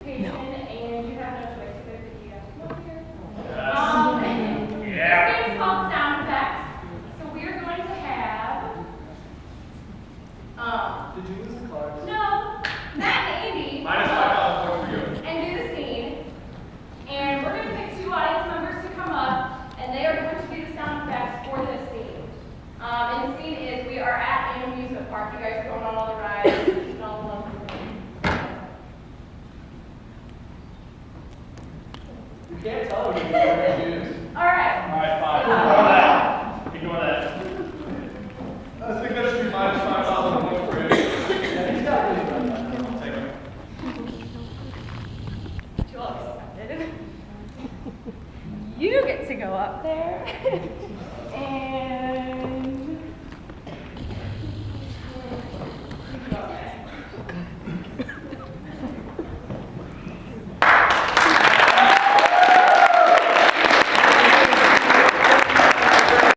No. And you have no choice either that you have to come up here. Yeah. This game's called Sound Effects. So we are going to have. Did you lose the cards? No, Matt and Andy. Minus $5 for you. And do the scene. And we're going to pick two audience members to come up, and they are going to do the sound effects for this scene. And the scene is we are at an amusement park. You guys are going on all the rides and all the ones. You can't tell me what you're use. All right. All right, fine. Ignore that. Ignore that. I think that should be minus $5 for you. Yeah, he's got it. Take it. You all excited? You get to go up there.